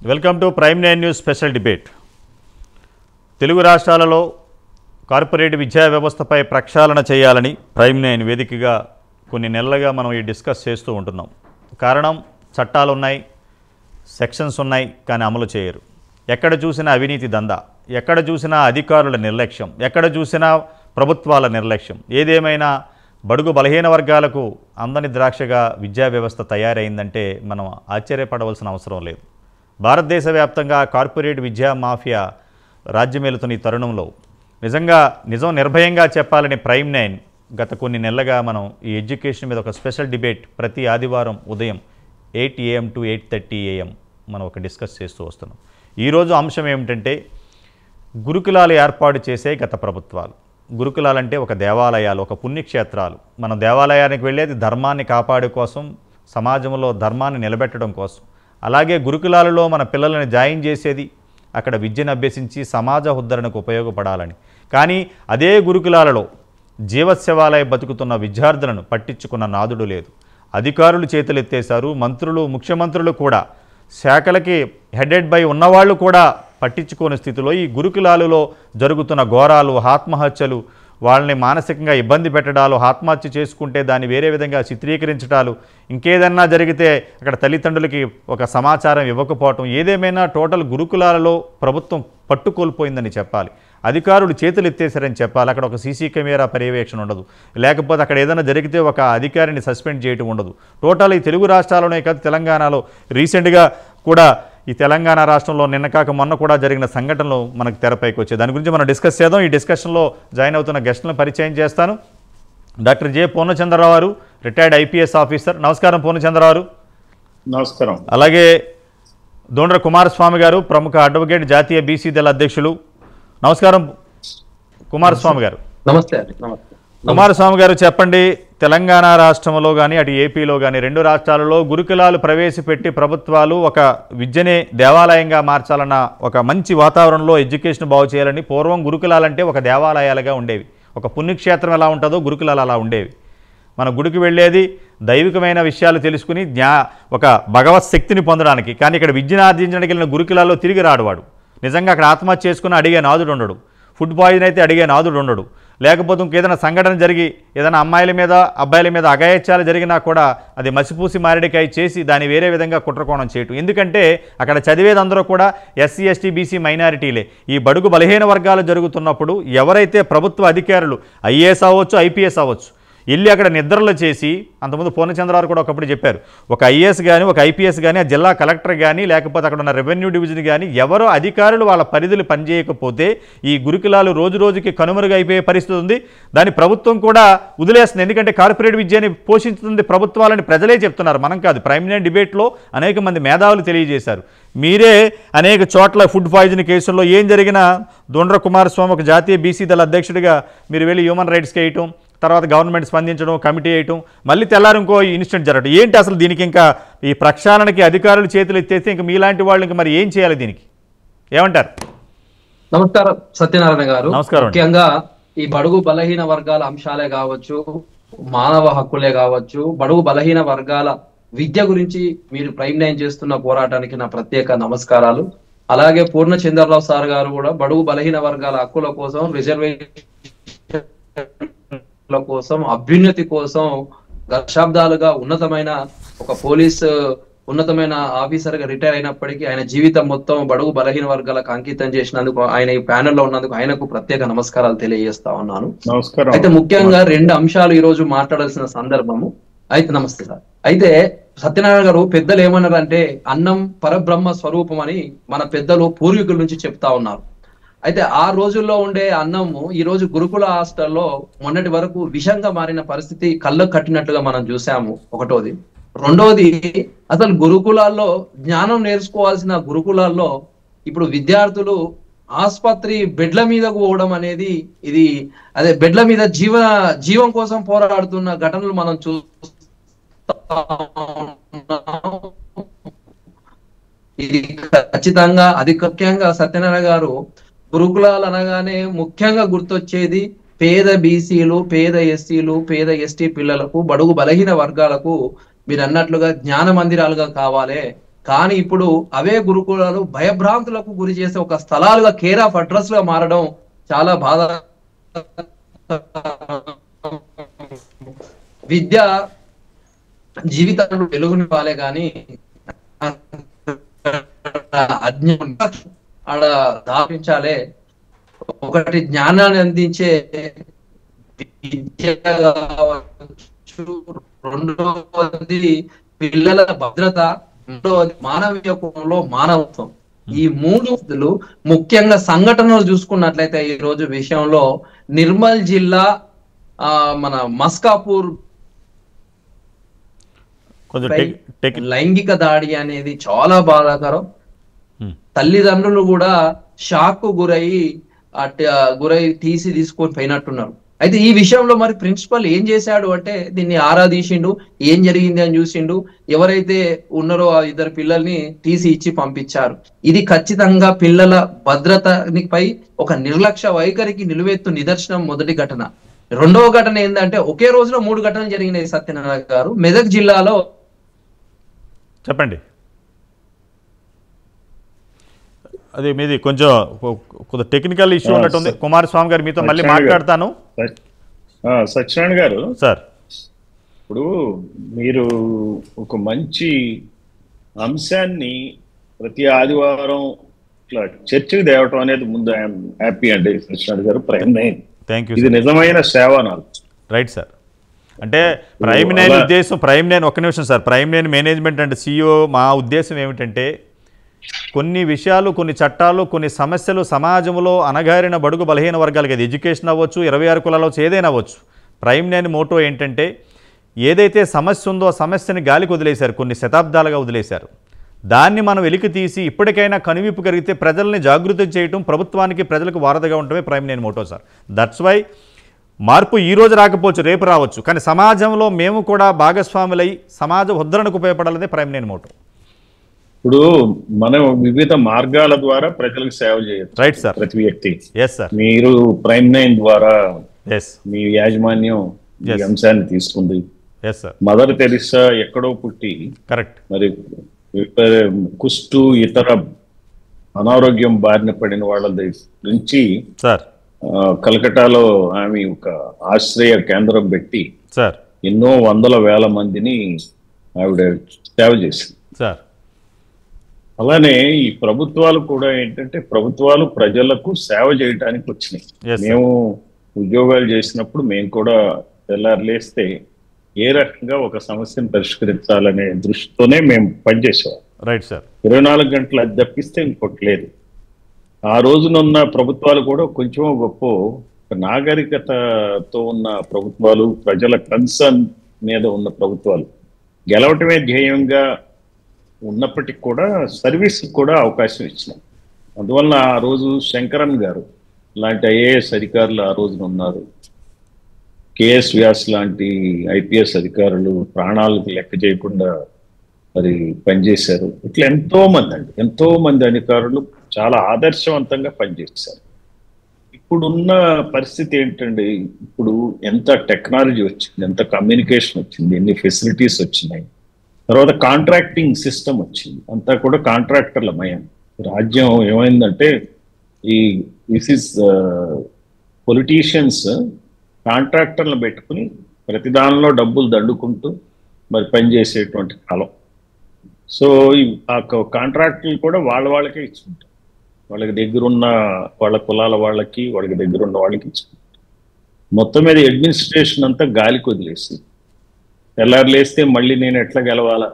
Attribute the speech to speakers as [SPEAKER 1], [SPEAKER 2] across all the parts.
[SPEAKER 1] Welcome to prime 9 news special debate. Telugu రాష్ట్రాలలో corporate విద్యా వ్యవస్థపై ప్రక్షాళన చేయాలని ప్రైమ్ 9 వేదికగా కొన్ని నెలలుగా మనం ఈ డిస్కస్ చేస్తూ ఉంటున్నాం. కారణం చట్టాలు ఉన్నాయి, సెక్షన్స్ ఉన్నాయి, కానీ అమలు చేయరు. ఎక్కడ చూసినా అవినీతి దందా, ఎక్కడ చూసినా అధికారుల నిర్లక్ష్యం, ఎక్కడ చూసినా ప్రభుత్వాల నిర్లక్ష్యం. ఏదేమైనా బడుగు బలహీన వర్గాలకు అందని ద్రాక్షగా విద్యా వ్యవస్థ తయారైందంటే మనం ఆశ్చర్యపడవలసిన అవసరం లేదు. భారతదేశ వ్యాప్తంగా కార్పొరేట్ విద్యా మాఫియా రాజ్యమేలుతున్న ఈ తరుణంలో నిజం నిర్భయంగా చెప్పాలని ప్రైమ్ 9 గత కొన్ని నెలలుగా మనం ఈ ఎడ్యుకేషన్ మీద ఒక స్పెషల్ డిబేట్ ప్రతి ఆదివారం ఉదయం 8 AM to 8:30 AM మనం ఒక డిస్కస్ చేస్తూ వస్తున్నాం. ఈరోజు అంశం ఏమిటంటే గురుకులాలు ఏర్పాటు చేసే గత ప్రభుత్వాలు. గురుకులాలంటే ఒక దేవాలయాలు, ఒక పుణ్యక్షేత్రాలు. మనం దేవాలయానికి వెళ్ళేది ధర్మాన్ని కాపాడే కోసం, సమాజంలో ధర్మాన్ని నిలబెట్టడం కోసం. అలాగే గురుకులాలలో మన పిల్లల్ని జాయిన్ చేసేది అక్కడ విద్యను అభ్యసించి సమాజ ఉద్ధరణకు ఉపయోగపడాలని. కానీ అదే గురుకులాలలో జీవశవాలయ బతుకుతున్న విద్యార్థులను పట్టించుకున్న నాదుడు లేదు. అధికారులు చేతులెత్తేశారు. మంత్రులు, ముఖ్యమంత్రులు కూడా శాఖలకి హెడెడ్ బై ఉన్నవాళ్ళు కూడా పట్టించుకోని స్థితిలో ఈ గురుకులాలలో జరుగుతున్న ఘోరాలు, ఆత్మహత్యలు, వాళ్ళని మానసికంగా ఇబ్బంది పెట్టడాలు, ఆత్మహత్య చేసుకుంటే దాన్ని వేరే విధంగా చిత్రీకరించడాలు, ఇంకేదన్నా జరిగితే అక్కడ తల్లిదండ్రులకి ఒక సమాచారం ఇవ్వకపోవటం, ఏదేమైనా టోటల్ గురుకులాలలో ప్రభుత్వం పట్టుకోల్పోయిందని చెప్పాలి. అధికారులు చేతులు ఎత్తేసారని చెప్పాలి. అక్కడ ఒక సీసీ కెమెరా పర్యవేక్షణ ఉండదు, లేకపోతే అక్కడ ఏదైనా జరిగితే ఒక అధికారిని సస్పెండ్ చేయటం ఉండదు. టోటల్ ఈ తెలుగు రాష్ట్రాల్లోనే కాదు, తెలంగాణలో రీసెంట్గా కూడా ఈ తెలంగాణ రాష్ట్రంలో నిన్న కాక మొన్న కూడా జరిగిన సంఘటనలు మనకు తెరపైకి వచ్చాయి. దాని గురించి మనం డిస్కస్ చేద్దాం. ఈ డిస్కషన్లో జాయిన్ అవుతున్న గెస్టులను పరిచయం చేస్తాను. డాక్టర్ జె పూర్ణచంద్రరావు గారు, రిటైర్డ్ IPS ఆఫీసర్. నమస్కారం పూర్ణచంద్రరావు గారు.
[SPEAKER 2] నమస్కారం.
[SPEAKER 1] అలాగే దోండ్ర కుమారస్వామి గారు, ప్రముఖ అడ్వకేట్, జాతీయ BC దళ అధ్యక్షులు. నమస్కారం కుమారస్వామి గారు.
[SPEAKER 3] నమస్తే.
[SPEAKER 1] కుమారస్వామి గారు, చెప్పండి, తెలంగాణ రాష్ట్రంలో కానీ అటు ఏపీలో కానీ రెండు రాష్ట్రాలలో గురుకులాలు ప్రవేశపెట్టి ప్రభుత్వాలు ఒక విద్యనే దేవాలయంగా మార్చాలన్న ఒక మంచి వాతావరణంలో ఎడ్యుకేషన్ బాగు చేయాలని. పూర్వం గురుకులాలంటే ఒక దేవాలయాలుగా ఉండేవి. ఒక పుణ్యక్షేత్రం ఎలా ఉంటుందో గురుకులాలు అలా ఉండేవి. మన గుడికి వెళ్ళేది దైవికమైన విషయాలు తెలుసుకుని ఒక భగవత్ శక్తిని పొందడానికి. కానీ ఇక్కడ విద్యను ఆర్జించడానికి వెళ్ళిన గురుకులాల్లో తిరిగి రాడువాడు. నిజంగా అక్కడ ఆత్మహత్య చేసుకుని అడిగే నాదుడు ఉండడు. ఫుడ్ పాయిజన్ అయితే అడిగే నాదుడు ఉండడు. లేకపోతే ఇంకేదైనా సంఘటన జరిగి ఏదైనా అమ్మాయిల మీద అబ్బాయిల మీద అఘాయిత్యాలు జరిగినా కూడా అది మసిపూసి మారేడికాయ చేసి దాన్ని వేరే విధంగా కుట్రకోణం చేయటం. ఎందుకంటే అక్కడ చదివేది అందరూ కూడా SC ST BC మైనారిటీలే. ఈ బడుగు బలహీన వర్గాలు జరుగుతున్నప్పుడు ఎవరైతే ప్రభుత్వ అధికారులు IAS అవ్వచ్చు, IPS అవ్వచ్చు, వెళ్ళి అక్కడ నిద్రలు చేసి, అంతకుముందు పూర్ణచంద్రరావు కూడా ఒకప్పుడు చెప్పారు, ఒక IAS కానీ ఒక IPS కానీ ఆ జిల్లా కలెక్టర్ కానీ లేకపోతే అక్కడ ఉన్న రెవెన్యూ డివిజన్ కానీ ఎవరో అధికారులు వాళ్ళ పరిధులు పనిచేయకపోతే ఈ గురుకులాలు రోజు రోజుకి కనుమరుగైపోయే పరిస్థితి ఉంది. దాన్ని ప్రభుత్వం కూడా వదిలేస్తుంది. ఎందుకంటే కార్పొరేట్ విద్యని పోషించుతుంది ప్రభుత్వాలని ప్రజలే చెప్తున్నారు, మనం కాదు. ప్రైమ్ 9 డిబేట్లో అనేక మంది మేధావులు తెలియజేశారు. మీరే అనేక చోట్ల ఫుడ్ పాయిజన్ కేసుల్లో ఏం జరిగినా దొండ్ర కుమారస్వామి ఒక జాతీయ BC దళ అధ్యక్షుడిగా మీరు వెళ్ళి హ్యూమన్ రైట్స్కి వేయటం, తర్వాత గవర్నమెంట్ స్పందించడం, కమిటీ వేయటం, మళ్ళీ తెల్లారి ఇంకో ఇన్సిడెంట్ జరగడం. ఏంటి అసలు దీనికి? ఇంకా ఈ ప్రక్షాళనకి అధికారులు చేతులు ఎత్తేస్తే ఇంకా మీలాంటి వాళ్ళు ఇంకా మరి ఏం చేయాలి? దీనికి ఏమంటారు?
[SPEAKER 3] నమస్కారం సత్యనారాయణ గారు.
[SPEAKER 1] నమస్కారం.
[SPEAKER 3] ముఖ్యంగా ఈ బడుగు బలహీన వర్గాల అంశాలే కావచ్చు, మానవ హక్కులే కావచ్చు, బడుగు బలహీన వర్గాల విద్య గురించి మీరు ప్రైమ్ 9 చేస్తున్న పోరాటానికి నా ప్రత్యేక నమస్కారాలు. అలాగే పూర్ణచంద్రరావు సార్ గారు కూడా బడుగు బలహీన వర్గాల హక్కుల కోసం, రిజర్వేషన్ కోసం, అభ్యున్నతి కోసం దశాబ్దాలుగా ఉన్నతమైన ఒక పోలీస్ ఉన్నతమైన ఆఫీసర్ గా రిటైర్ అయినప్పటికీ ఆయన జీవితం మొత్తం బడుగు బలహీన వర్గాలకు అంకితం చేసినందుకు, ఆయన ఈ ప్యానెల్లో ఉన్నందుకు ఆయనకు ప్రత్యేక నమస్కారాలు తెలియజేస్తా ఉన్నాను.
[SPEAKER 2] నమస్కారం.
[SPEAKER 3] అయితే ముఖ్యంగా రెండు అంశాలు ఈ రోజు మాట్లాడాల్సిన సందర్భము. అయితే నమస్తే సార్. అయితే సత్యనారాయణ గారు, పెద్దలు ఏమన్నారంటే అన్నం పరబ్రహ్మ స్వరూపం అని మన పెద్దలు పూర్వీకుల నుంచి చెప్తా ఉన్నారు. అయితే ఆ రోజుల్లో ఉండే అన్నము ఈ రోజు గురుకుల హాస్టల్లో మొన్నటి వరకు విషంగా మారిన పరిస్థితి కళ్ళకు కట్టినట్లుగా మనం చూసాము. ఒకటోది. రెండోది, అసలు గురుకులాల్లో జ్ఞానం నేర్చుకోవాల్సిన గురుకులాల్లో ఇప్పుడు విద్యార్థులు ఆసుపత్రి బెడ్ల మీదకు పోవడం అనేది, ఇది అదే బెడ్ల మీద జీవం కోసం పోరాడుతున్న ఘటనలు మనం చూస్తాం. ఇది ఖచ్చితంగా అది ముఖ్యంగా సత్యనారాయణ గారు, గురుకులాలు అనగానే ముఖ్యంగా గుర్తొచ్చేది పేద BCలు, పేద SCలు, పేద ST పిల్లలకు, బడుగు బలహీన వర్గాలకు మీరు అన్నట్లుగా జ్ఞాన మందిరాలుగా కావాలి, కానీ ఇప్పుడు అవే గురుకులాలు భయభ్రాంతులకు గురి చేసే ఒక స్థలాలుగా కేర్ ఆఫ్ అడ్రస్ గా మారడం చాలా బాధ. విద్య జీవితంలో వెలుగునివ్వాలి కానీ అజ్ఞానం ఆడ దాపించాలే. ఒకటి జ్ఞానాన్ని అందించే విద్య కావచ్చు, రెండవది పిల్లల భద్రత, రెండవది మానవీయ కోణంలో మానవత్వం. ఈ మూడు ముఖ్యంగా సంఘటనలు చూసుకున్నట్లయితే ఈ రోజు విషయంలో నిర్మల్ జిల్లా మన మస్కాపూర్ లైంగిక దాడి అనేది చాలా బాధాకరం. తల్లిదండ్రులు కూడా షాక్ గురై తీసుకొని పోయినట్టున్నారు. అయితే ఈ విషయంలో మరి ప్రిన్సిపల్ ఏం చేశాడు అంటే దీన్ని ఆరా తీసిండు, ఏం జరిగింది అని చూసిండు. ఎవరైతే ఉన్నారో ఆ ఇద్దరు పిల్లల్ని తీసి ఇచ్చి పంపించారు. ఇది ఖచ్చితంగా పిల్లల భద్రతపై ఒక నిర్లక్ష్య వైఖరికి నిలువెత్తు నిదర్శనం. మొదటి ఘటన. రెండవ ఘటన ఏంటంటే ఒకే రోజున 3 ఘటనలు జరిగినాయి సత్యనారాయణ గారు. మెదక్ జిల్లాలో
[SPEAKER 1] చెప్పండి. అది మీది కొంచెం టెక్నికల్ ఇష్యూ ఉన్నట్టుంది. కుమారస్వామి గారు మీతో మళ్ళీ మాట్లాడతాను.
[SPEAKER 2] సత్యనారాయణ గారు
[SPEAKER 1] సార్,
[SPEAKER 2] ఇప్పుడు మీరు ఒక మంచి అంశాన్ని ప్రతి ఆదివారం ఇట్లా చర్చకు తేవటం అనేది ముందు ఐఎమ్ హ్యాపీ అండి సత్యనారాయణ గారు. Prime nine,
[SPEAKER 1] thank you.
[SPEAKER 2] ఇది నిజమైన సేవ నాకు.
[SPEAKER 1] Right sir. అంటే ప్రైమ్ నైన్ ఉద్దేశం, ప్రైమ్ నైన్ ఒక్క నిమిషం sir, prime nine management and CEO మా ఉద్దేశం ఏమిటంటే కొన్ని విషయాలు, కొన్ని చట్టాలు, కొన్ని సమస్యలు సమాజంలో అణగారిన బడుగు బలహీన వర్గాలకి, అది ఎడ్యుకేషన్ అవ్వచ్చు, 26 కులాలు అవ్వచ్చు, ఏదైనా అవ్వచ్చు. ప్రైమ్ నైన్ మోటో ఏంటంటే ఏదైతే సమస్య ఉందో ఆ సమస్యని గాలికి వదిలేశారు, కొన్ని శతాబ్దాలుగా వదిలేశారు. దాన్ని మనం వెలికి తీసి ఇప్పటికైనా కనువిప్పు కలిగితే ప్రజల్ని జాగృతి చేయటం, ప్రభుత్వానికి ప్రజలకు వారధిగా ఉండటమే Prime Nine motto sir. That's why మార్పు ఈ రోజు రాకపోవచ్చు, రేపు రావచ్చు, కానీ సమాజంలో మేము కూడా భాగస్వాములై సమాజ ఉద్ధరణకు ఉపయోగపడాలదే ప్రైమ్ నైన్ మోటో.
[SPEAKER 2] ఇప్పుడు మనం వివిధ మార్గాల ద్వారా ప్రజలకు సేవ చేయొచ్చు.
[SPEAKER 1] Right sir.
[SPEAKER 2] ప్రతి వ్యక్తి.
[SPEAKER 1] Yes sir.
[SPEAKER 2] మీరు ప్రైమ్ నైన్ ద్వారా
[SPEAKER 1] ఎస్
[SPEAKER 2] మీ యాజమాన్యం ఈ అంశాన్ని తీసుకుంది.
[SPEAKER 1] Yes sir.
[SPEAKER 2] మదర్ తెరిసా ఎక్కడో పుట్టి
[SPEAKER 1] కరెక్ట్
[SPEAKER 2] మరి కుష్టు ఇతర అనారోగ్యం బారిన పడిన వాళ్ళ నుంచి
[SPEAKER 1] సార్
[SPEAKER 2] కలకటాలో ఆమె ఒక ఆశ్రయ కేంద్రం పెట్టి
[SPEAKER 1] సార్
[SPEAKER 2] ఎన్నో వందల వేల మందిని ఆవిడ సేవ చేసింది
[SPEAKER 1] సార్.
[SPEAKER 2] అలానే ఈ ప్రభుత్వాలు కూడా ఏంటంటే ప్రభుత్వాలు ప్రజలకు సేవ చేయడానికి వచ్చినాయి. మేము ఉద్యోగాలు చేసినప్పుడు మేము కూడా తెల్లారులేస్తే ఏ రకంగా ఒక సమస్యను పరిష్కరించాలనే దృష్టితోనే మేము పనిచేసేవాళ్ళం.
[SPEAKER 1] Right sir.
[SPEAKER 2] 24 గంటలు అది తప్పిస్తే ఇంకోటి లేదు. ఆ రోజునున్న ప్రభుత్వాలు కూడా కొంచెం గొప్ప నాగరికతతో ఉన్న ప్రభుత్వాలు, ప్రజల కన్సర్న్ మీద ఉన్న ప్రభుత్వాలు గెలవటమే ధ్యేయంగా ఉన్నప్పటికీ కూడా సర్వీస్ కూడా అవకాశం ఇచ్చినాయి. అందువలన ఆ రోజు శంకరన్ గారు లాంటి IAS అధికారులు ఆ రోజున ఉన్నారు. KS వ్యాస్ లాంటి IPS అధికారులు ప్రాణాలకు లెక్క చేయకుండా మరి పనిచేశారు. ఇట్లా ఎంతో మంది అధికారులు చాలా ఆదర్శవంతంగా పనిచేశారు. ఇప్పుడున్న పరిస్థితి ఏంటండి, ఇప్పుడు ఎంత టెక్నాలజీ వచ్చింది, ఎంత కమ్యూనికేషన్ వచ్చింది, ఎన్ని ఫెసిలిటీస్ వచ్చినాయి, తర్వాత కాంట్రాక్టింగ్ సిస్టమ్ వచ్చింది, అంతా కూడా కాంట్రాక్టర్ల మయం. రాజ్యం ఏమైందంటే దిస్ ఈస్ పొలిటీషియన్స్ కాంట్రాక్టర్లను పెట్టుకుని ప్రతి దానిలో డబ్బులు దండుకుంటూ మరి పనిచేసేటువంటి కాలం. సో ఆ కాంట్రాక్టులు కూడా వాళ్ళకే ఇచ్చుకుంటారు. వాళ్ళకి దగ్గరున్న వాళ్ళ కులాల వాళ్ళకి, వాళ్ళకి దగ్గరున్న వాళ్ళకి ఇచ్చుకుంటారు. మొత్తం మీద అడ్మినిస్ట్రేషన్ అంతా గాలికి వదిలేసి తెల్లారులేస్తే మళ్ళీ నేను ఎట్లా గెలవాలా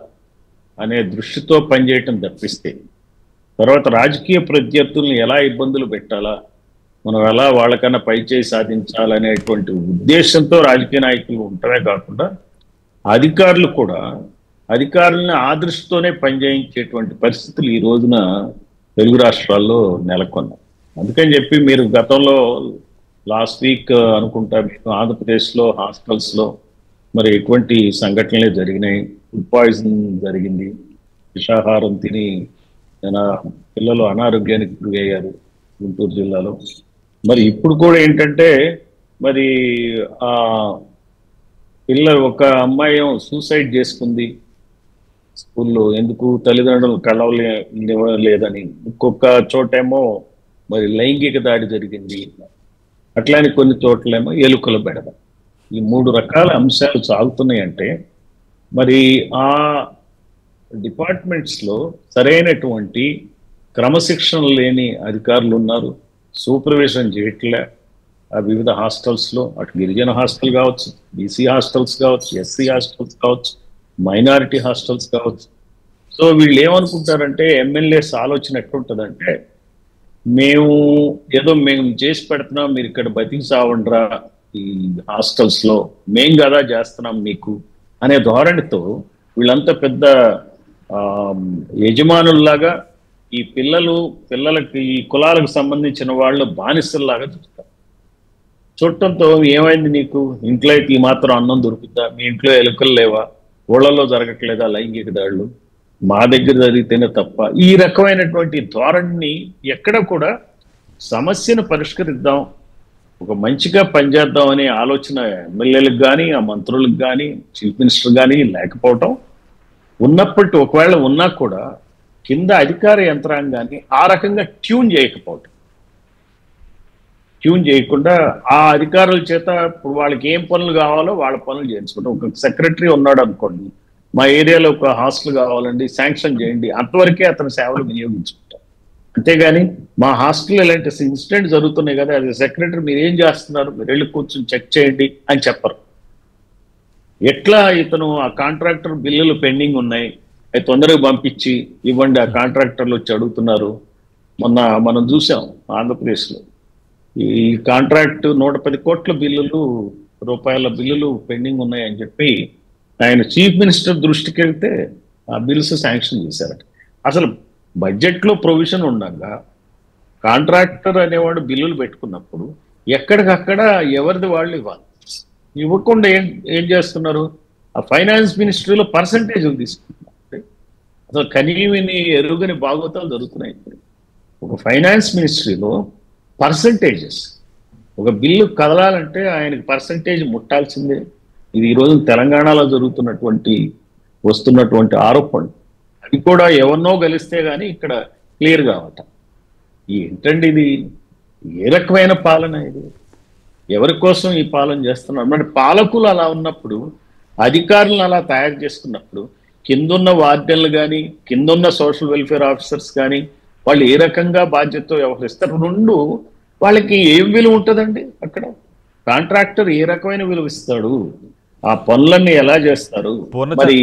[SPEAKER 2] అనే దృష్టితో పనిచేయటం తప్పిస్తే, తర్వాత రాజకీయ ప్రత్యర్థుల్ని ఎలా ఇబ్బందులు పెట్టాలా, మనం ఎలా వాళ్ళకన్నా పైచేయి సాధించాలనేటువంటి ఉద్దేశంతో రాజకీయ నాయకులు ఉండటమే కాకుండా అధికారులను ఆ దృష్టితోనే పనిచేయించేటువంటి పరిస్థితులు ఈ రోజున తెలుగు రాష్ట్రాల్లో నెలకొన్నాయి. అందుకని చెప్పి మీరు గతంలో లాస్ట్ వీక్ అనుకుంటా మీకు ఆంధ్రప్రదేశ్లో హాస్టల్స్లో మరి ఎటువంటి సంఘటనలే జరిగినాయి. ఫుడ్ పాయిజన్ జరిగింది, విషాహారం తిని పిల్లలు అనారోగ్యానికి గురయ్యారు గుంటూరు జిల్లాలో. మరి ఇప్పుడు కూడా ఏంటంటే మరి ఆ ఒక అమ్మాయి సూసైడ్ చేసుకుంది. స్కూల్లో ఎందుకు తల్లిదండ్రులు కలవలేదని, ఇంకొక చోటేమో మరి లైంగిక దాడి జరిగింది, అట్లానే కొన్ని చోట్లేమో ఎలుకల బెడద. ఈ 3 రకాల అంశాలు సాగుతున్నాయంటే మరి ఆ డిపార్ట్మెంట్స్ లో సరైనటువంటి క్రమశిక్షణ లేని అధికారులు ఉన్నారు, సూపర్విజన్ చేయట్లే. ఆ వివిధ హాస్టల్స్ లో అటు గిరిజన హాస్టల్ కావచ్చు, బీసీ హాస్టల్స్ కావచ్చు, ఎస్సీ హాస్టల్స్ కావచ్చు, మైనారిటీ హాస్టల్స్ కావచ్చు. సో వీళ్ళు ఏమనుకుంటారంటే ఎమ్మెల్యేస్ ఆలోచన ఎట్లుంటుందంటే మేము చేసి పెడుతున్నాం, మీరు ఇక్కడ బతికి సావండ్రా ఈ హాస్టల్స్ లో, మేం కదా చేస్తున్నాం మీకు అనే ధోరణితో వీళ్ళంతా పెద్ద యజమానుల్లాగా ఈ పిల్లలకి ఈ కులాలకు సంబంధించిన వాళ్ళు బానిసల్లాగా చూస్తారు. చూడటంతో ఏమైంది, నీకు ఇంట్లో అయితే ఈ మాత్రం అన్నం దొరుకుతుందా, మీ ఇంట్లో ఎలుకలు లేవా, ఊళ్ళలో జరగట్లేదా లైంగిక దాడులు, మా దగ్గర జరిగితేనే తప్ప. ఈ రకమైనటువంటి ధోరణిని ఎక్కడ కూడా సమస్యను పరిష్కరిద్దాం, ఒక మంచిగా పనిచేద్దాం అనే ఆలోచన ఎమ్మెల్యేలకు కానీ ఆ మంత్రులకు కానీ చీఫ్ మినిస్టర్ కానీ లేకపోవటం, ఉన్నప్పటి ఒకవేళ ఉన్నా కూడా కింద అధికార యంత్రాంగాన్ని ఆ రకంగా ట్యూన్ చేయకుండా ఆ అధికారుల చేత ఇప్పుడు వాళ్ళకి ఏం పనులు కావాలో వాళ్ళ పనులు చేయించుకుంటాం. ఒక సెక్రటరీ ఉన్నాడు అనుకోండి, మా ఏరియాలో ఒక హాస్టల్ కావాలండి శాంక్షన్ చేయండి, అంతవరకే అతని సేవలు వినియోగించుకుంటాం. అంతేగాని మా హాస్టల్ ఇలాంటి ఇన్సిడెంట్ జరుగుతున్నాయి కదా, అది సెక్రటరీ మీరు ఏం చేస్తున్నారు, మీరు వెళ్ళి కూర్చొని చెక్ చేయండి అని చెప్పరు. ఎట్లా ఇతను ఆ కాంట్రాక్టర్ బిల్లులు పెండింగ్ ఉన్నాయి, అవి తొందరగా పంపించి ఇవ్వండి, ఆ కాంట్రాక్టర్లు వచ్చి అడుగుతున్నారు. మొన్న మనం చూసాం ఆంధ్రప్రదేశ్లో ఈ కాంట్రాక్ట్ 110 కోట్ల రూపాయల బిల్లులు పెండింగ్ ఉన్నాయని చెప్పి ఆయన చీఫ్ మినిస్టర్ దృష్టికి వెళ్తే ఆ బిల్స్ శాంక్షన్ చేశారట. అసలు బడ్జెట్లో ప్రొవిజన్ ఉండగా కాంట్రాక్టర్ అనేవాడు బిల్లులు పెట్టుకున్నప్పుడు ఎక్కడికక్కడ ఎవరిది వాళ్ళు ఇవ్వాలి. ఇవ్వకుండా ఏం చేస్తున్నారు, ఆ ఫైనాన్స్ మినిస్ట్రీలో పర్సంటేజ్లు తీసుకుంటున్నారు. అసలు కనీవిని ఎరుగని బాగోతాలు జరుగుతున్నాయి. ఒక ఫైనాన్స్ మినిస్ట్రీలో పర్సంటేజెస్, ఒక బిల్లు కదలాలంటే ఆయనకి పర్సంటేజ్ ముట్టాల్సిందే. ఇది ఈరోజు తెలంగాణలో వస్తున్నటువంటి ఆరోపణలు. అది కూడా ఎవరినో గెలిస్తే గానీ ఇక్కడ క్లియర్ కావట. ఏంటండి ఇది, ఏ రకమైన పాలన ఇది, ఎవరి కోసం ఈ పాలన చేస్తున్నారు? మరి పాలకులు అలా ఉన్నప్పుడు, అధికారులను అలా తయారు చేసుకున్నప్పుడు కిందున్న వార్డెన్లు కానీ కిందున్న సోషల్ వెల్ఫేర్ ఆఫీసర్స్ కానీ వాళ్ళు ఏ రకంగా బాధ్యతతో వ్యవహరిస్తారు? వాళ్ళకి ఏం విలువ ఉంటుందండి? అక్కడ కాంట్రాక్టర్ ఏ రకమైన విలువ ఇస్తాడు, ఆ పనులన్నీ ఎలా చేస్తారు, మరి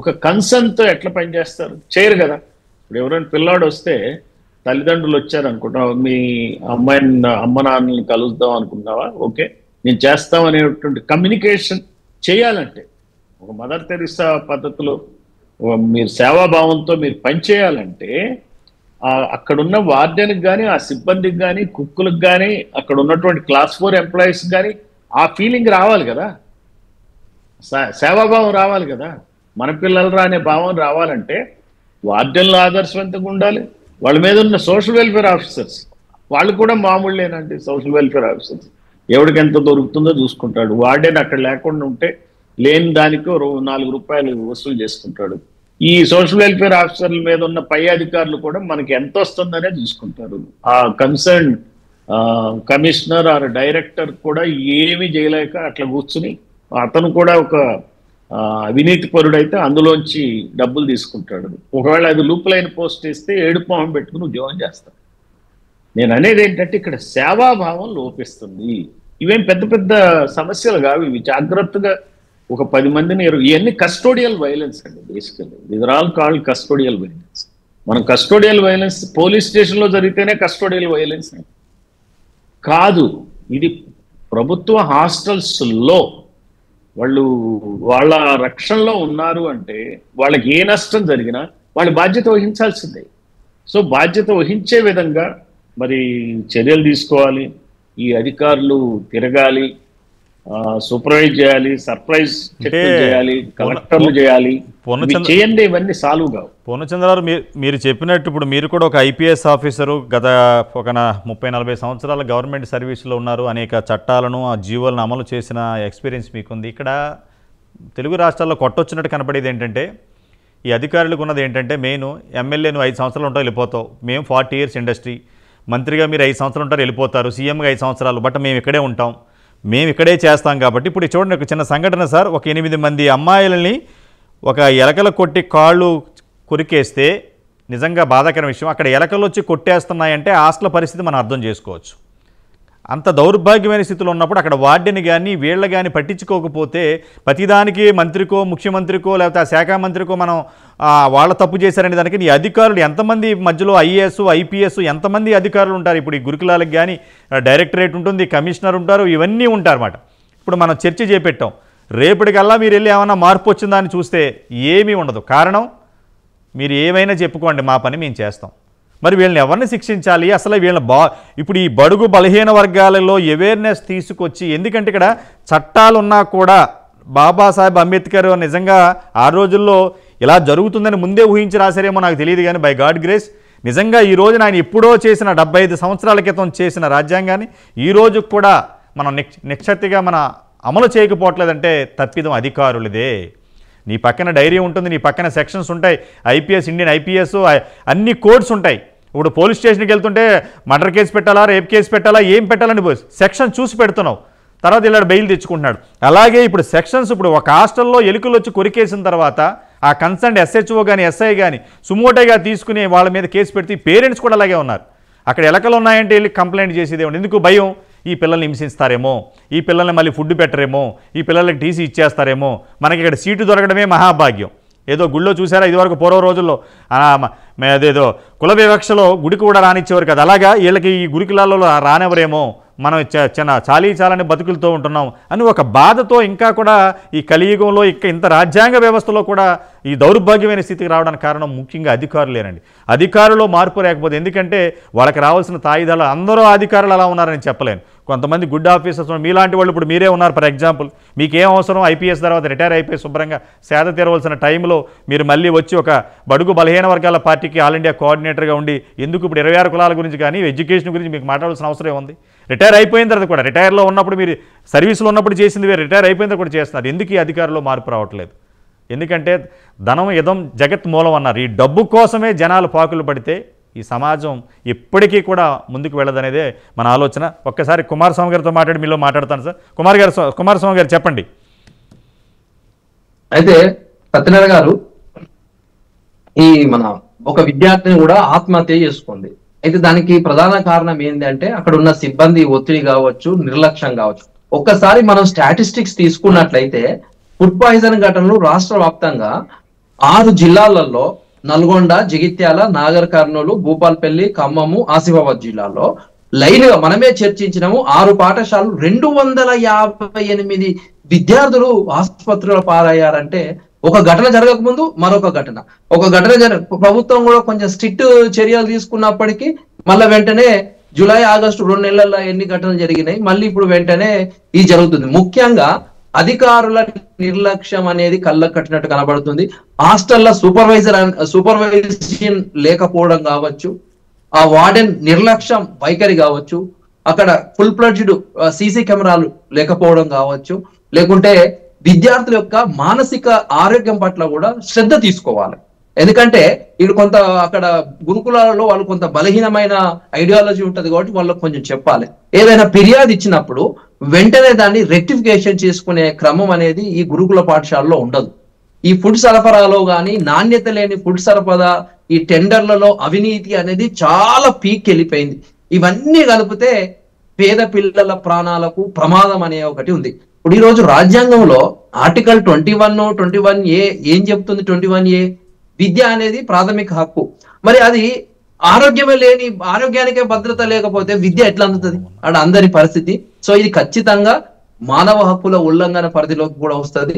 [SPEAKER 2] ఒక కన్సర్న్ తో ఎట్లా పనిచేస్తారు? చేయరు కదా. ఇప్పుడు ఎవరైనా పిల్లాడు వస్తే తల్లిదండ్రులు వచ్చారు అనుకుంటా, మీ అమ్మ నాన్నని కలుద్దాం అనుకున్నావా, ఓకే నేను చేస్తాం అనేటువంటి కమ్యూనికేషన్ చేయాలంటే ఒక మదర్ తెరిసా పద్ధతిలో మీరు సేవాభావంతో మీరు పనిచేయాలంటే అక్కడున్న వార్డెన్కి కానీ ఆ సిబ్బందికి కానీ కుక్కులకు కానీ అక్కడ ఉన్నటువంటి క్లాస్ 4 ఎంప్లాయీస్ కానీ ఆ ఫీలింగ్ రావాలి కదా, సేవాభావం రావాలి కదా. మన పిల్లలరా అనే భావం రావాలంటే వార్డెన్లు ఆదర్శవంతంగా ఉండాలి. వాళ్ళ మీద ఉన్న సోషల్ వెల్ఫేర్ ఆఫీసర్స్ వాళ్ళు కూడా మామూలులేనండి. సోషల్ వెల్ఫేర్ ఆఫీసర్స్ ఎవరికి ఎంత దొరుకుతుందో చూసుకుంటాడు. వార్డెన్ అక్కడ లేకుండా ఉంటే లేని దానికి 4 రూపాయలు వసూలు చేసుకుంటాడు. ఈ సోషల్ వెల్ఫేర్ ఆఫీసర్ల మీద ఉన్న పై అధికారులు కూడా మనకి ఎంత వస్తుందనే చూసుకుంటారు. ఆ కన్సర్న్ కమిషనర్ ఆర్ డైరెక్టర్ కూడా ఏమీ చేయలేక అట్లా కూర్చుని అతను కూడా ఒక అవినీతి పరుడైతే అందులోంచి డబ్బులు తీసుకుంటాడు. ఒకవేళ అది లూపులైన పోస్ట్ ఇస్తే ఏడుపు మొహం పెట్టుకుని ఉద్యోగం చేస్తాడు. నేను అనేది ఏంటంటే ఇక్కడ సేవాభావం లోపిస్తుంది. ఇవేం పెద్ద పెద్ద సమస్యలు కావు, ఇవి జాగ్రత్తగా ఒక 10 మందిని ఇవన్నీ కస్టోడియల్ వైలెన్స్ అండి. Basically these are all called custodial violence. మనం కస్టోడియల్ వైలెన్స్ పోలీస్ స్టేషన్లో జరిగితేనే కస్టోడియల్ వైలెన్స్ కాదు. ఇది ప్రభుత్వ హాస్టల్స్లో వాళ్ళ రక్షణలో ఉన్నారు అంటే వాళ్ళకి ఏ నష్టం జరిగినా వాళ్ళు బాధ్యత వహించాల్సిందే. సో బాధ్యత వహించే విధంగా మరి చర్యలు తీసుకోవాలి. ఈ అధికారులు తిరగాలి, సూపర్వైజ్ చేయాలి, సర్ప్రైజ్ చేయాలి, కలెక్టర్లు చేయాలి. చేయండి, ఇవన్నీ సాల్వ్ కావు.
[SPEAKER 1] పూర్ణచంద్రరావు, మీరు చెప్పినట్టు ఇప్పుడు మీరు కూడా ఒక ఐపీఎస్ ఆఫీసరు, గత ఒక 30-40 సంవత్సరాల గవర్నమెంట్ సర్వీస్లో ఉన్నారు, అనేక చట్టాలను ఆ జీవోలను అమలు చేసిన ఎక్స్పీరియన్స్ మీకుంది. ఇక్కడ తెలుగు రాష్ట్రాల్లో కొట్టొచ్చినట్టు కనపడేది ఏంటంటే, ఈ అధికారులకు ఉన్నది ఏంటంటే మెయిన్ ఎమ్మెల్యే నువ్వు 5 సంవత్సరాలు ఉంటావు వెళ్ళిపోతావు, మేము 40 years ఇండస్ట్రీ, మంత్రిగా మీరు 5 సంవత్సరాలు ఉంటారు వెళ్ళిపోతారు, సీఎంగా 5 సంవత్సరాలు, బట్ మేము ఇక్కడే ఉంటాం, మేము ఇక్కడే చేస్తాం. కాబట్టి ఇప్పుడు చూడండి, ఒక చిన్న సంఘటన సార్. ఒక 8 మంది అమ్మాయిలని ఒక ఎలకలు కొట్టి కాళ్ళు కొరికేస్తే నిజంగా బాధాకర విషయం. అక్కడ ఎలకలు వచ్చి కొట్టేస్తున్నాయంటే హాస్టల్ పరిస్థితి మనం అర్థం చేసుకోవచ్చు. అంత దౌర్భాగ్యమైన స్థితిలో ఉన్నప్పుడు అక్కడ వార్డెని కానీ వీళ్ళ కానీ పట్టించుకోకపోతే ప్రతిదానికి మంత్రికో ముఖ్యమంత్రికో లేకపోతే ఆ శాఖ మంత్రికో మనం వాళ్ళ తప్పు చేశారనే దానికి ఈ అధికారులు ఎంతమంది మధ్యలో ఐఏఎస్ ఐపీఎస్ ఎంతమంది అధికారులు ఉంటారు. ఇప్పుడు ఈ గురుకులాలకు కానీ డైరెక్టరేట్ ఉంటుంది, కమిషనర్ ఉంటారు, ఇవన్నీ ఉంటారన్నమాట. ఇప్పుడు మనం చర్చ చేపెట్టాం, రేపటికల్లా మీరు వెళ్ళి ఏమైనా మార్పు వచ్చిందా అని చూస్తే ఏమీ ఉండదు. కారణం మీరు ఏమైనా చెప్పుకోండి, మా పని మేము చేస్తాం. మరి వీళ్ళని ఎవరిని శిక్షించాలి? అసలు వీళ్ళని ఇప్పుడు ఈ బడుగు బలహీన వర్గాలలో అవేర్నెస్ తీసుకొచ్చి, ఎందుకంటే ఇక్కడ చట్టాలున్నా కూడా బాబాసాహెబ్ అంబేద్కర్ నిజంగా ఆ రోజుల్లో ఇలా జరుగుతుందని ముందే ఊహించి రాశారేమో నాకు తెలియదు, కానీ బై గాడ్ గ్రేస్ నిజంగా ఈ రోజున ఆయన ఎప్పుడో చేసిన 75 సంవత్సరాల క్రితం చేసిన రాజ్యాంగాన్ని ఈ రోజు కూడా మనం నిక్షత్తిగా మన అమలు చేయకపోవట్లేదంటే తప్పిదం అధికారులదే. నీ పక్కన డైరీ ఉంటుంది, నీ పక్కన సెక్షన్స్ ఉంటాయి, ఐపీఎస్ ఇండియన్ ఐపీఎస్ అన్ని కోడ్స్ ఉంటాయి. ఇప్పుడు పోలీస్ స్టేషన్కి వెళ్తుంటే మర్డర్ కేసు పెట్టాలా, రేప్ కేసు పెట్టాలా, ఏం పెట్టాలని సెక్షన్ చూసి పెడుతున్నావు, తర్వాత ఇలా బెయిల్ తెచ్చుకుంటున్నాడు. అలాగే ఇప్పుడు సెక్షన్స్, ఇప్పుడు ఒక హాస్టల్లో ఎలుకలు వచ్చి కొరికేసిన తర్వాత ఆ కన్సర్న్ ఎస్హెచ్ఓ కానీ ఎస్ఐ కానీ సుమోటోగా తీసుకుని వాళ్ళ మీద కేసు పెడితే పేరెంట్స్ కూడా అలాగే ఉన్నారు. అక్కడ ఎలకలు ఉన్నాయంటే వెళ్ళి కంప్లైంట్ చేసేదే ఉంది. ఎందుకు భయం? ఈ పిల్లల్ని హింసిస్తారేమో, ఈ పిల్లల్ని మళ్ళీ ఫుడ్ పెట్టరేమో, ఈ పిల్లలకి టీసీ ఇచ్చేస్తారేమో, మనకి ఇక్కడ సీటు దొరకడమే మహాభాగ్యం. ఏదో గుళ్ళో చూసారా ఇదివరకు పూర్వ రోజుల్లో అదేదో కుల వివక్షలో గుడికి కూడా రానిచ్చేవారు కదా, అలాగా వీళ్ళకి ఈ గుడికిలాల్లో రానివ్వరేమో, మనం చిన్న చాలని బతుకులతో ఉంటున్నాం అని ఒక బాధతో ఇంకా కూడా ఈ కలియుగంలో ఇంత రాజ్యాంగ వ్యవస్థలో కూడా ఈ దౌర్భాగ్యమైన స్థితికి రావడానికి కారణం ముఖ్యంగా అధికారులేనండి. అధికారులు మార్పు లేకపోతే, ఎందుకంటే వాళ్ళకి రావాల్సిన తాయిదాలు అందరూ అధికారులు అలా ఉన్నారని చెప్పలేను. కొంతమంది గుడ్ ఆఫీసర్స్ మీలాంటి వాళ్ళు ఇప్పుడు మీరే ఉన్నారు. ఫర్ ఎగ్జాంపుల్ మీకేం అవసరం, ఐపీఎస్ తర్వాత రిటైర్ అయిపోయి శుభ్రంగా సేద తీరవలసిన టైంలో మీరు మళ్ళీ వచ్చి ఒక బడుగు బలహీన వర్గాల పార్టీకి ఆల్ ఇండియా కోఆర్డినేటర్గా ఉండి ఎందుకు ఇప్పుడు 26 కులాల గురించి కానీ ఎడ్యుకేషన్ గురించి మీకు మాట్లాడాల్సిన అవసరం ఉంది? రిటైర్ అయిపోయిన తర్వాత కూడా, రిటైర్లో ఉన్నప్పుడు మీరు సర్వీస్లో ఉన్నప్పుడు చేసింది వేరు, రిటైర్ అయిపోయిన తర్వాత కూడా చేస్తున్నారు. ఎందుకు ఈ అధికారుల్లో మార్పు రావట్లేదు? ఎందుకంటే ధనం ఇదం జగత్ మూలం అన్నారు. ఈ డబ్బు కోసమే జనాలు పాకులు పడితే ఈ సమాజం ఎప్పటికీ కూడా ముందుకు వెళ్ళదనేదే మన ఆలోచన. ఒక్కసారి కుమారస్వామి గారితో మాట్లాడి మీలో మాట్లాడతాను సార్. కుమారస్వామి గారు చెప్పండి.
[SPEAKER 3] అయితే సత్యనారాయణ గారు, ఈ మన ఒక విద్యార్థిని కూడా ఆత్మహత్య చేసుకుంది. అయితే దానికి ప్రధాన కారణం ఏంటంటే అక్కడ ఉన్న సిబ్బంది ఒత్తిడి కావచ్చు, నిర్లక్ష్యం కావచ్చు. ఒక్కసారి మనం స్టాటిస్టిక్స్ తీసుకున్నట్లయితే ఫుడ్ పాయిజన్ ఘటనలు రాష్ట్ర వ్యాప్తంగా 6 జిల్లాలలో నల్గొండ, జగిత్యాల, నాగర్ కర్నూలు, భూపాల్పల్లి, ఖమ్మము, ఆసిఫాబాద్ జిల్లాలో లైన్ గా మనమే చర్చించినాము. 6 పాఠశాలలు 258 విద్యార్థులు ఆసుపత్రిలో పాలయ్యారంటే ఒక ఘటన జరగకముందు మరొక ఘటన, ప్రభుత్వం కూడా కొంచెం స్ట్రిక్ట్ చర్యలు తీసుకున్నప్పటికీ మళ్ళీ వెంటనే జూలై, ఆగస్టు 2 నెలల్లో ఎన్ని ఘటనలు జరిగినాయి, మళ్ళీ ఇప్పుడు వెంటనే ఇది జరుగుతుంది. ముఖ్యంగా అధికారుల నిర్లక్ష్యం అనేది కళ్ళకు కట్టినట్టు కనబడుతుంది. హాస్టల్లో సూపర్వైజేషన్ లేకపోవడం కావచ్చు, ఆ వార్డెన్ నిర్లక్ష్యం వైఖరి కావచ్చు, అక్కడ ఫుల్ ఫ్లెడ్జ్డ్ సీసీ కెమెరాలు లేకపోవడం కావచ్చు, లేకుంటే విద్యార్థుల యొక్క మానసిక ఆరోగ్యం పట్ల కూడా శ్రద్ధ తీసుకోవాలి. ఎందుకంటే ఇది కొంత అక్కడ గురుకులాలలో వాళ్ళు కొంత బలహీనమైన ఐడియాలజీ ఉంటది కాబట్టి వాళ్ళకి కొంచెం చెప్పాలి. ఏదైనా ఫిర్యాదు ఇచ్చినప్పుడు వెంటనే దాన్ని రెక్టిఫికేషన్ చేసుకునే క్రమం అనేది ఈ గురుకుల పాఠశాలలో ఉండదు. ఈ ఫుడ్ సరఫరాలో కానీ నాణ్యత లేని ఫుడ్ సరఫరా, ఈ టెండర్లలో అవినీతి అనేది చాలా పీక్ వెళ్ళిపోయింది. ఇవన్నీ కలిపితే పేద పిల్లల ప్రాణాలకు ప్రమాదం అనే ఒకటి ఉంది. ఇప్పుడు ఈ రోజు రాజ్యాంగంలో ఆర్టికల్ 21A ఏం చెప్తుంది? 21A విద్య అనేది ప్రాథమిక హక్కు. మరి అది ఆరోగ్యానికే భద్రత లేకపోతే విద్య ఎట్లా అందుతుంది? అక్కడ అందరి పరిస్థితి. సో ఇది ఖచ్చితంగా మానవ హక్కుల ఉల్లంఘన పరిధిలోకి కూడా వస్తుంది.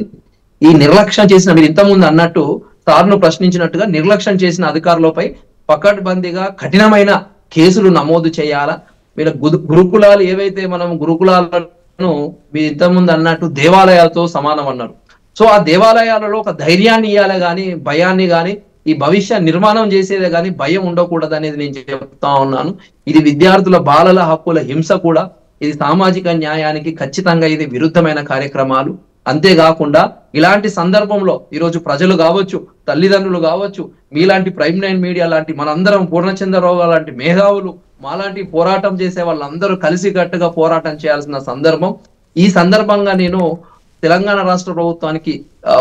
[SPEAKER 3] ఈ నిర్లక్ష్యం చేసిన, మీరు ఇంతకుముందు అన్నట్టు సార్ను ప్రశ్నించినట్టుగా నిర్లక్ష్యం చేసిన అధికారులపై పకడ్బందీగా కఠినమైన కేసులు నమోదు చేయాలా. మీరు గురుకులాలు ఏవైతే మనం గురుకులాలను మీరు ఇంతకుముందు అన్నట్టు దేవాలయాలతో సమానం అన్నారు. సో ఆ దేవాలయాలలో ఒక ధైర్యాన్ని ఇవ్వాలి కానీ భయాన్ని కానీ, ఈ భవిష్య నిర్మాణం చేసేదే కానీ భయం ఉండకూడదు అనేది నేను చెప్తా ఉన్నాను. ఇది విద్యార్థుల బాలల హక్కుల హింస కూడా, ఇది సామాజిక న్యాయానికి ఖచ్చితంగా ఇది విరుద్ధమైన కార్యక్రమాలు. అంతేకాకుండా ఇలాంటి సందర్భంలో ఈరోజు ప్రజలు కావచ్చు, తల్లిదండ్రులు కావచ్చు, మీలాంటి ప్రైమ్ 9 మీడియా లాంటి మనందరం, పూర్ణచంద్రరావు లాంటి మేధావులు, మాలాంటి పోరాటం చేసే వాళ్ళందరూ కలిసికట్టుగా పోరాటం చేయాల్సిన సందర్భం. ఈ సందర్భంగా నేను తెలంగాణ రాష్ట్ర ప్రభుత్వానికి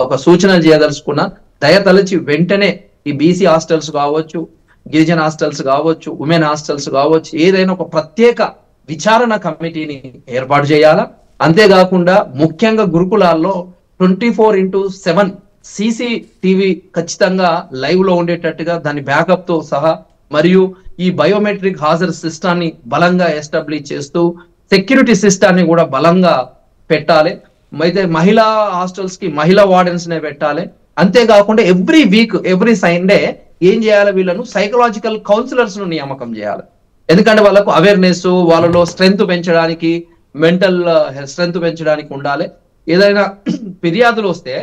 [SPEAKER 3] ఒక సూచన చేయదలుచుకున్నా. దయతలచి వెంటనే ఈ బీసీ హాస్టల్స్ కావచ్చు, గిరిజన హాస్టల్స్ కావచ్చు, ఉమెన్ హాస్టల్స్ కావచ్చు, ఏదైనా ఒక ప్రత్యేక విచారణ కమిటీని ఏర్పాటు చేయాలా. అంతేకాకుండా ముఖ్యంగా గురుకులాల్లో 24/7 CCTV ఖచ్చితంగా లైవ్ లో ఉండేటట్టుగా దాని బ్యాకప్ తో సహా, మరియు ఈ బయోమెట్రిక్ హాజరు సిస్టాన్ని బలంగా ఎస్టాబ్లిష్ చేస్తూ సెక్యూరిటీ సిస్టాన్ని కూడా బలంగా పెట్టాలి. అయితే మహిళా హాస్టల్స్ కి మహిళా వార్డెన్స్ నే పెట్టాలి. అంతేకాకుండా ఎవ్రీ వీక్, ఎవ్రీ సండే ఏం చేయాలి, వీళ్ళను సైకలాజికల్ కౌన్సిలర్స్ ను నియామకం చేయాలి. ఎందుకంటే వాళ్ళకు అవేర్నెస్, వాళ్ళలో స్ట్రెంగ్త్ పెంచడానికి, మెంటల్ స్ట్రెంగ్త్ పెంచడానికి ఉండాలి. ఏదైనా ఫిర్యాదులు వస్తే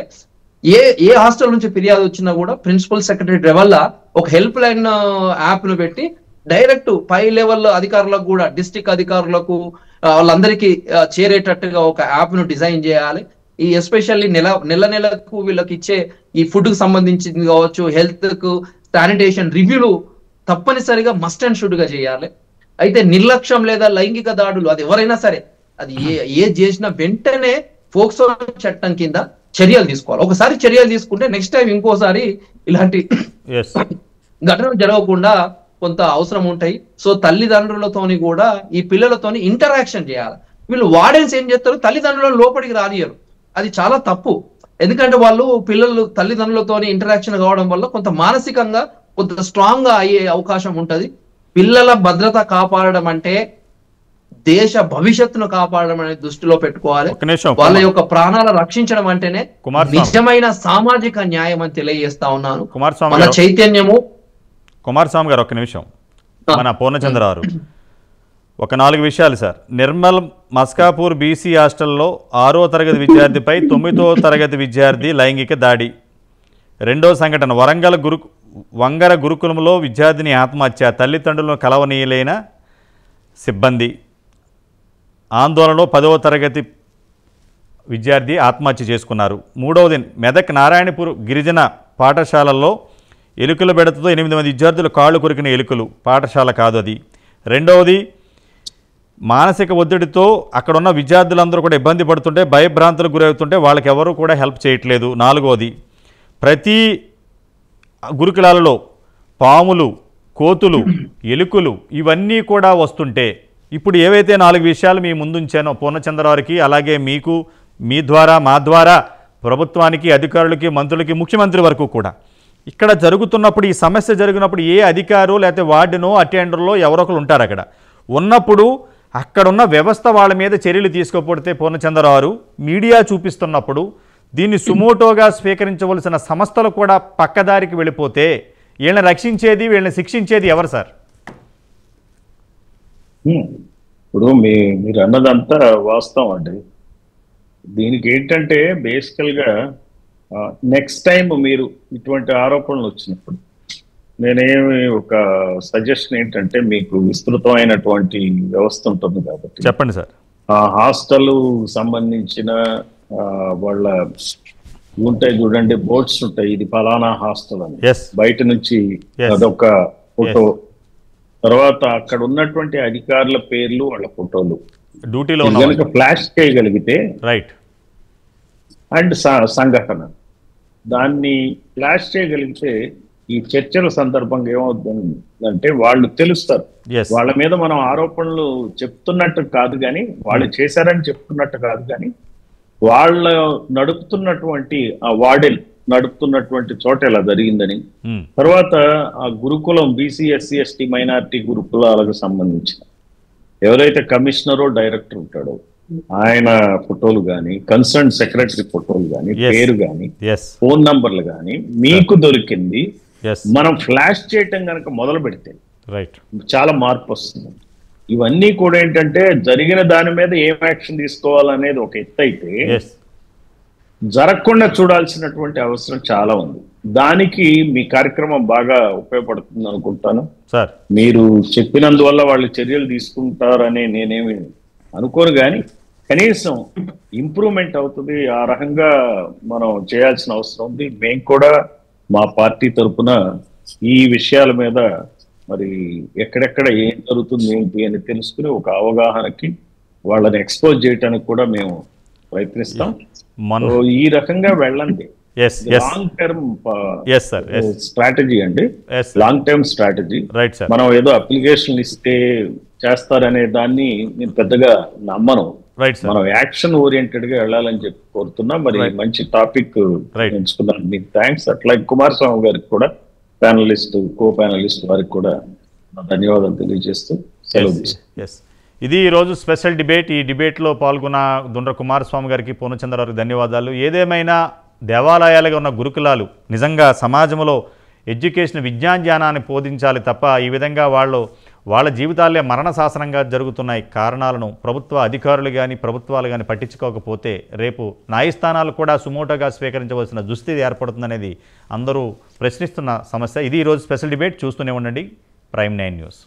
[SPEAKER 3] ఏ హాస్టల్ నుంచి ఫిర్యాదు వచ్చినా కూడా ప్రిన్సిపల్ సెక్రటరీ లెవెల్ ఒక హెల్ప్ లైన్ యాప్ ను పెట్టి డైరెక్ట్ పై లెవెల్ అధికారులకు కూడా, డిస్ట్రిక్ట్ అధికారులకు, వాళ్ళందరికీ చేరేటట్టుగా ఒక యాప్ ను డిజైన్ చేయాలి. ఈ ఎస్పెషల్లీ నెలకు వీళ్ళకి ఇచ్చే ఈ ఫుడ్ కు సంబంధించింది కావచ్చు, హెల్త్ కు, శానిటేషన్ రివ్యూలు తప్పనిసరిగా మస్ట్ అండ్ షుడ్ గా చేయాలి. అయితే నిర్లక్ష్యం లేదా లైంగిక దాడులు, అది ఎవరైనా సరే, అది ఏ చేసినా వెంటనే ఫోక్సో చట్టం కింద చర్యలు తీసుకోవాలి. ఒకసారి చర్యలు తీసుకుంటే నెక్స్ట్ టైం ఇంకోసారి ఇలాంటి ఘటనలు జరగకుండా కొంత అవసరం ఉంటాయి. సో తల్లిదండ్రులతోని కూడా ఈ పిల్లలతోని ఇంటరాక్షన్ చేయాలి. వీళ్ళు వార్డెన్స్ ఏం చేస్తారు, తల్లిదండ్రులను లోపలికి రానియరు. అది చాలా తప్పు. ఎందుకంటే వాళ్ళు పిల్లలు తల్లిదండ్రులతోని ఇంటరాక్షన్ కావడం వల్ల కొంత మానసికంగా కొంత స్ట్రాంగ్ గా అయ్యే అవకాశం ఉంటది. పిల్లల భద్రత కాపాడడం అంటే దేశ భవిష్యత్తును కాపాడడం అనేది దృష్టిలో పెట్టుకోవాలి. వాళ్ళ యొక్క ప్రాణాలు రక్షించడం అంటేనే నిజమైన సామాజిక న్యాయం అని తెలియజేస్తా ఉన్నాను. మన చైతన్యము.
[SPEAKER 1] కుమారస్వామి గారు, ఒక్క నిమిషం. మన పూర్ణచంద్రరావు ఒక 4 విషయాలు సార్. నిర్మల్ మస్కాపూర్ బీసీ హాస్టల్లో 6వ తరగతి విద్యార్థిపై 9వ తరగతి విద్యార్థి లైంగిక దాడి. రెండో సంఘటన వంగర గురుకులంలో విద్యార్థిని ఆత్మహత్య, తల్లిదండ్రులను కలవనీయలేన సిబ్బంది. ఆందోళనలో 10వ తరగతి విద్యార్థి ఆత్మహత్య చేసుకున్నారు. మూడవది మెదక్ నారాయణపూర్ గిరిజన పాఠశాలల్లో ఎలుకల బెడతతో 8 మంది విద్యార్థులు కాళ్ళు కొరికిన ఎలుకలు. పాఠశాల కాదు అది. రెండవది మానసిక ఒత్తిడితో అక్కడున్న విద్యార్థులందరూ కూడా ఇబ్బంది పడుతుంటే, భయభ్రాంతులకు గురవుతుంటే వాళ్ళకి ఎవరూ కూడా హెల్ప్ చేయట్లేదు. నాలుగవది ప్రతి గురుకులాలలో పాములు, కోతులు, ఎలుకలు ఇవన్నీ కూడా వస్తుంటే, ఇప్పుడు ఏవైతే 4 విషయాలు మీ ముందుంచానో పూర్ణచంద్రరావుకి, అలాగే మీకు, మీ ద్వారా, మా ద్వారా ప్రభుత్వానికి, అధికారులకి, మంత్రులకి, ముఖ్యమంత్రి వరకు కూడా ఇక్కడ జరుగుతున్నప్పుడు, ఈ సమస్య జరిగినప్పుడు ఏ అధికారు లేకపోతే వార్డునో అటెండర్లో ఎవరొకరు ఉంటారు. అక్కడ ఉన్నప్పుడు అక్కడున్న వ్యవస్థ వాళ్ళ మీద చర్యలు తీసుకోకపోతే, పూర్ణచంద్రరావు మీడియా చూపిస్తున్నప్పుడు దీన్ని సుమోటోగా స్వీకరించవలసిన సంస్థలు కూడా పక్కదారికి వెళ్ళిపోతే వీళ్ళని రక్షించేది, వీళ్ళని శిక్షించేది ఎవరు సార్?
[SPEAKER 2] ఇప్పుడు మీరు అన్నదంతా వాస్తవం అండి. దీనికి ఏంటంటే బేసికల్గా నెక్స్ట్ టైం మీరు ఇటువంటి ఆరోపణలు వచ్చినప్పుడు నేనేమి ఒక సజెషన్ ఏంటంటే, మీకు విస్తృతమైనటువంటి వ్యవస్థ ఉంటుంది కాబట్టి
[SPEAKER 1] చెప్పండి సార్.
[SPEAKER 2] హాస్టల్ సంబంధించిన వాళ్ళ ఉంటాయి చూడండి, బోర్డ్స్ ఉంటాయి, ఇది ఫలానా హాస్టల్ అని బయట నుంచి అదొక ఫోటో, తర్వాత అక్కడ ఉన్నటువంటి అధికారుల పేర్లు, వాళ్ళ ఫోటోలు
[SPEAKER 1] డ్యూటీలో
[SPEAKER 2] కనుక ఫ్లాష్ చేయగలిగితే,
[SPEAKER 1] రైట్,
[SPEAKER 2] అండ్ సంఘటన దాన్ని ఫ్లాష్ చేయగలిగితే ఈ చర్చల సందర్భంగా ఏమవుతుందంటే వాళ్ళు తెలుస్తారు. వాళ్ళ మీద మనం ఆరోపణలు చెప్తున్నట్టు కాదు కానీ, వాళ్ళు చేశారని చెప్తున్నట్టు కాదు కానీ, వాళ్ళ నడుపుతున్నటువంటి ఆ వార్డెన్ నడుపుతున్నటువంటి చోట ఇలా జరిగిందని, తర్వాత ఆ గురుకులం బీసీ ఎస్సీ ఎస్టీ మైనారిటీ గురుకులాలకు సంబంధించిన ఎవరైతే కమిషనరో డైరెక్టర్ ఉంటాడో ఆయన ఫోటోలు కానీ, కన్సర్న్ సెక్రటరీ ఫోటోలు కానీ, పేరు కానీ, ఫోన్ నంబర్లు కానీ మీకు దొరికింది మనం ఫ్లాష్ చేయటం కనుక మొదలు పెడితే చాలా మార్పు వస్తుంది. ఇవన్నీ కూడా ఏంటంటే జరిగిన దాని మీద ఏం యాక్షన్ తీసుకోవాలనేది ఒక ఎత్తు అయితే, జరగకుండా చూడాల్సినటువంటి అవసరం చాలా ఉంది. దానికి మీ కార్యక్రమం బాగా ఉపయోగపడుతుంది అనుకుంటాను. మీరు చెప్పినందువల్ల వాళ్ళు చర్యలు తీసుకుంటారని నేనేమి అనుకోను, కానీ కనీసం ఇంప్రూవ్మెంట్ అవుతుంది. ఆ రకంగా మనం చేయాల్సిన అవసరం ఉంది. మేము కూడా మా పార్టీ తరఫున ఈ విషయాల మీద మరి ఎక్కడెక్కడ ఏం జరుగుతుంది ఏంటి అని తెలుసుకుని ఒక అవగాహనకి వాళ్ళని ఎక్స్పోజ్ చేయడానికి కూడా మేము ప్రయత్నిస్తాం.
[SPEAKER 1] మన
[SPEAKER 2] సో ఈ రకంగా వెళ్ళండి. లాంగ్ టర్మ్ స్ట్రాటజీ అండి, long term strategy.
[SPEAKER 1] Right sir.
[SPEAKER 2] మనం ఏదో అప్లికేషన్ ఇస్తే చేస్తారనే దాన్ని నేను పెద్దగా నమ్మను.
[SPEAKER 1] Right sir.
[SPEAKER 2] మనం యాక్షన్ ఓరియంటెడ్ గా వెళ్ళాలని చెప్పి కోరుతున్నా. మరి మంచి టాపిక్ ఎంచుకున్నాను, మీకు థ్యాంక్స్. అట్లాగే కుమారస్వామి గారికి కూడా, ప్యానలిస్ట్ కో ప్యానలిస్ట్ వారికి కూడా ధన్యవాదాలు తెలియజేస్తూ సెలవు తీసుకుంటాను.
[SPEAKER 1] ఇది ఈరోజు స్పెషల్ డిబేట్. ఈ డిబేట్లో పాల్గొన్న దుండ్ర కుమారస్వామి గారికి, పూర్ణచంద్ర గారికి ధన్యవాదాలు. ఏదేమైనా దేవాలయాలుగా ఉన్న గురుకులాలు నిజంగా సమాజంలో ఎడ్యుకేషన్ విజ్ఞానాన్ని బోధించాలి తప్ప ఈ విధంగా వాళ్ళ జీవితాలే మరణ శాసనంగా జరుగుతున్నాయి. కారణాలను ప్రభుత్వ అధికారులు కానీ ప్రభుత్వాలు కానీ పట్టించుకోకపోతే రేపు న్యాయస్థానాలు కూడా సుమోటోగా స్వీకరించవలసిన దుస్థితి ఏర్పడుతుందనేది అందరూ ప్రశ్నిస్తున్న సమస్య. ఇది ఈరోజు స్పెషల్ డిబేట్. చూస్తూనే ఉండండి ప్రైమ్ 9 న్యూస్.